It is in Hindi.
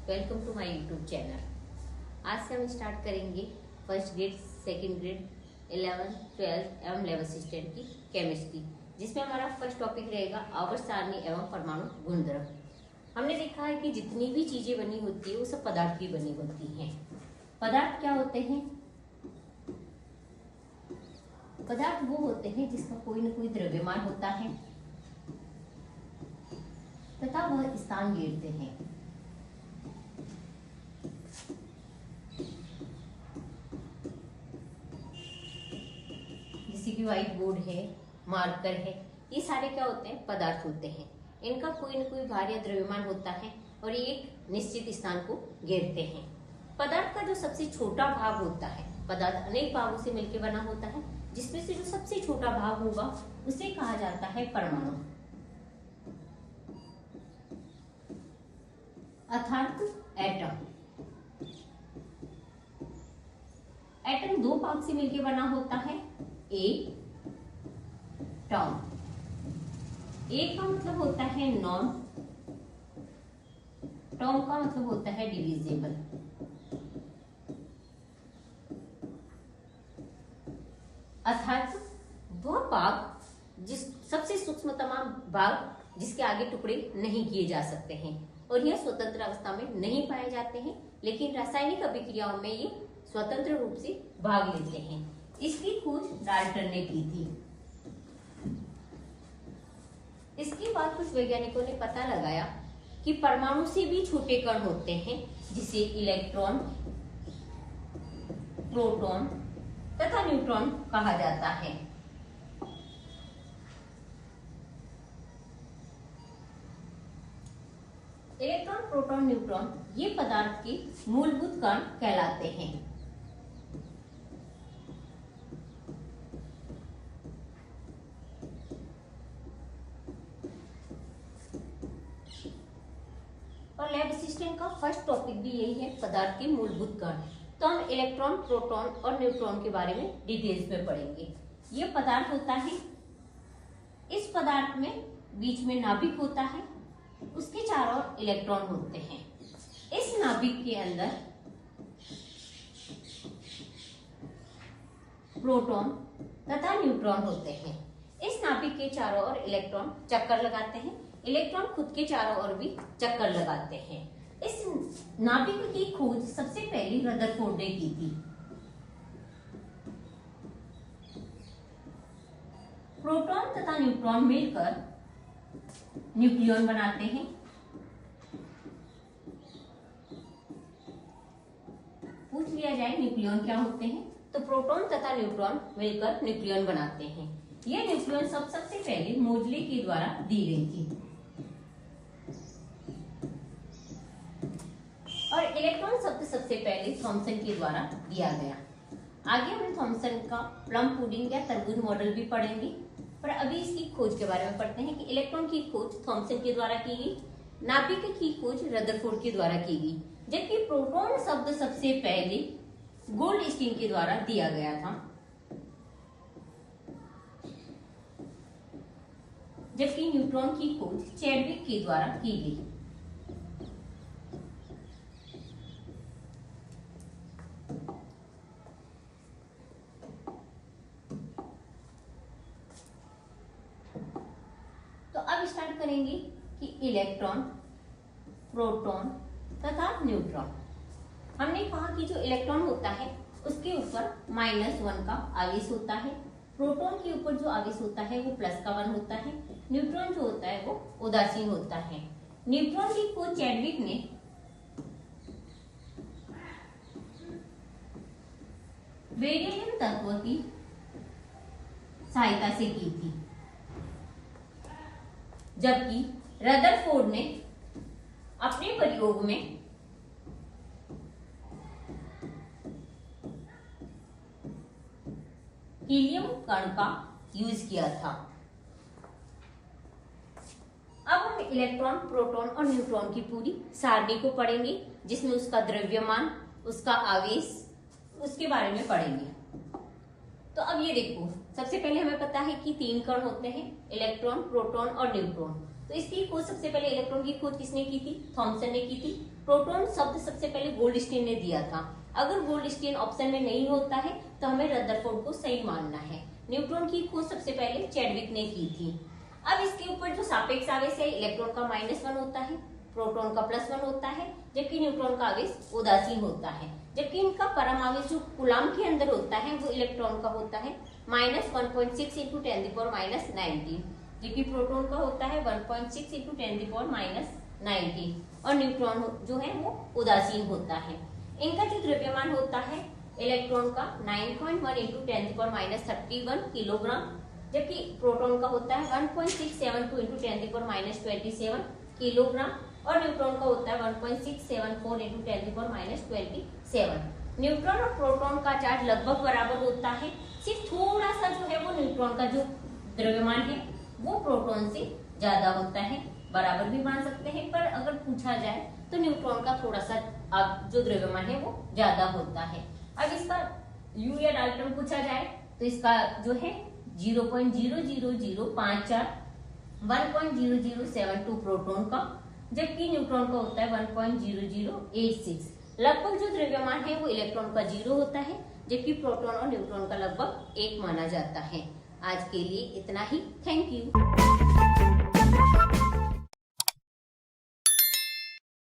Welcome to my YouTube channel. आज से हम स्टार्ट करेंगे first grade, second grade, 11th, 12th एवं 11th स्टैंडर्ड की केमिस्ट्री, जिसमें हमारा फर्स्ट टॉपिक रहेगा आवर्त सारणी एवं परमाणु गुणधर्म। हमने देखा है कि जितनी भी चीजें बनी होती है वो सब पदार्थ की बनी होती हैं। पदार्थ क्या होते हैं? पदार्थ वो होते हैं जिसका कोई न कोई द्रव्यमान होता है तथा वह स्थान घेरते हैं। जैसे कि व्हाइट बोर्ड है, मार्कर है, ये सारे क्या होते हैं? पदार्थ होते हैं। इनका कोई न कोई भार या द्रव्यमान होता है और ये एक निश्चित स्थान को घेरते हैं। पदार्थ का जो सबसे छोटा भाग होता है, पदार्थ अनेक भागों से मिलकर बना होता है, जिसमें से जो सबसे छोटा भाग होगा उसे कहा जाता है परमाणु, अर्थात एटम। एटम दो भाग से मिलकर बना होता है, ए टॉम। ए का मतलब होता है नॉन, टॉम का मतलब होता है डिविजिबल। अर्थात वह भाग जिस सबसे सूक्ष्मतम भाग जिसके आगे टुकड़े नहीं किए जा सकते हैं और यह स्वतंत्र अवस्था में नहीं पाए जाते हैं, लेकिन रासायनिक अभिक्रियाओं में ये स्वतंत्र रूप से भाग लेते हैं। इसकी खोज डाल्टन ने की थी। इसके बाद कुछ वैज्ञानिकों ने पता लगाया कि परमाणु से भी छोटे कण होते हैं, जिसे इलेक्ट्रॉन, प्रोटॉन तथा न्यूट्रॉन कहा जाता है। इलेक्ट्रॉन, प्रोटॉन, न्यूट्रॉन ये पदार्थ के मूलभूत कण कहलाते हैं। और लैब असिस्टेंट का फर्स्ट टॉपिक भी यही है, पदार्थ के मूलभूत कण। तो हम इलेक्ट्रॉन, प्रोटॉन और न्यूट्रॉन के बारे में डिटेल्स में पढ़ेंगे। ये पदार्थ होता है, इस पदार्थ में बीच में नाभिक होता है, उसके चारों ओर इलेक्ट्रॉन होते हैं। इस नाभिक के अंदर प्रोटॉन तथा न्यूट्रॉन होते हैं। इस नाभिक के चारों ओर इलेक्ट्रॉन चक्कर लगाते हैं, इलेक्ट्रॉन खुद के चारों ओर भी चक्कर लगाते हैं। इस नाभिक की खोज सबसे पहले रदरफोर्ड ने की थी। प्रोटॉन तथा न्यूट्रॉन मिलकर न्यूक्लियॉन बनाते हैं। पूछ लिया जाए न्यूक्लियॉन क्या होते हैं, तो प्रोटॉन तथा न्यूट्रॉन मिलकर न्यूक्लियॉन बनाते हैं। यह न्यूक्लियॉन सबसे पहले मोजले के द्वारा दी गई थी। और इलेक्ट्रॉन शब्द सबसे पहले थॉमसन के द्वारा दिया गया। आगे हम थॉमसन का प्लम पुडिंग या तरबूज मॉडल भी पढ़ेंगे, पर अभी इसकी खोज के बारे में पढ़ते हैं कि इलेक्ट्रॉन की खोज थॉमसन के द्वारा की गई, नाभिक की खोज रदरफोर्ड के द्वारा की गई, जबकि प्रोटॉन शब्द सबसे पहले गोल्डस्टीन के द्वारा दिया गया था, जबकि न्यूट्रॉन की खोज चैडविक के द्वारा की गई। तो अब स्टार्ट करेंगे कि इलेक्ट्रॉन, प्रोटॉन तथा न्यूट्रॉन। हमने कहा कि जो इलेक्ट्रॉन होता है उसके ऊपर -1 का आवेश होता है, प्रोटॉन के ऊपर जो आवेश होता है वो +1 होता है, न्यूट्रॉन जो होता है वो उदासीन होता है। न्यूट्रॉन की खोज चैडविक ने बेरिलियम तत्व की सहायता से की थी, जबकि रदरफोर्ड ने अपने प्रयोग में हीलियम कण का यूज किया था। अब हम इलेक्ट्रॉन, प्रोटॉन और न्यूट्रॉन की पूरी सारणी को पढ़ेंगे, जिसमें उसका द्रव्यमान, उसका आवेश, उसके बारे में पढ़ेंगे। तो अब ये देखो, सबसे पहले हमें पता है कि 3 कण होते हैं, इलेक्ट्रॉन, प्रोटॉन और न्यूट्रॉन। तो इसकी खोज सबसे पहले इलेक्ट्रॉन की खोज किसने की थी? थॉमसन ने की थी। प्रोटॉन शब्द सबसे पहले गोल्डस्टीन ने दिया था। अगर गोल्डस्टीन ऑप्शन में नहीं होता है तो हमें रदरफोर्ड को सही मानना है। न्यूट्रॉन की खोज सबसे पहले चैडविक ने की थी। अब इसके ऊपर जो सापेक्ष आवेश है, इलेक्ट्रॉन का -1 होता है, प्रोटॉन का +1 होता है, जबकि न्यूट्रॉन का आवेश उदासीन होता है। जबकि इनका परम आवेश जो कूलाम के अंदर होता है वो इलेक्ट्रॉन का होता है -1.6 × 10⁻⁹, जबकि प्रोटॉन का होता है 1.6 × 10⁻⁹ और न्यूट्रॉन जो है वो उदासीन होता है। इनका जो द्रव्यमान होता है इलेक्ट्रॉन का 9.1 × 10⁻31 किलोग्राम, जबकि प्रोटॉन का होता है 1.672 × 10⁻27 किलोग्राम और न्यूट्रॉन का होता है 1.674 × 10⁻27। न्यूट्रॉन और प्रोटॉन का चार्ज लगभग बराबर होता है, सिर्फ थोड़ा सा जो है वो न्यूट्रॉन का जो द्रव्यमान है वो प्रोटॉन से ज्यादा होता है। बराबर भी मान सकते हैं, पर अगर पूछा जाए तो न्यूट्रॉन का थोड़ा सा जो द्रव्यमान है वो ज्यादा होता है। अब इसका यू या डाल्टन पूछा जाए तो इसका जो है 0.00054 1.0072 प्रोटॉन का, जबकि न्यूट्रॉन का होता है 1.0086। लगभग जो द्रव्यमान है वो इलेक्ट्रॉन का 0 होता है, जबकि प्रोटॉन और न्यूट्रॉन का लगभग 1 माना जाता है। आज के लिए इतना ही। Thank you.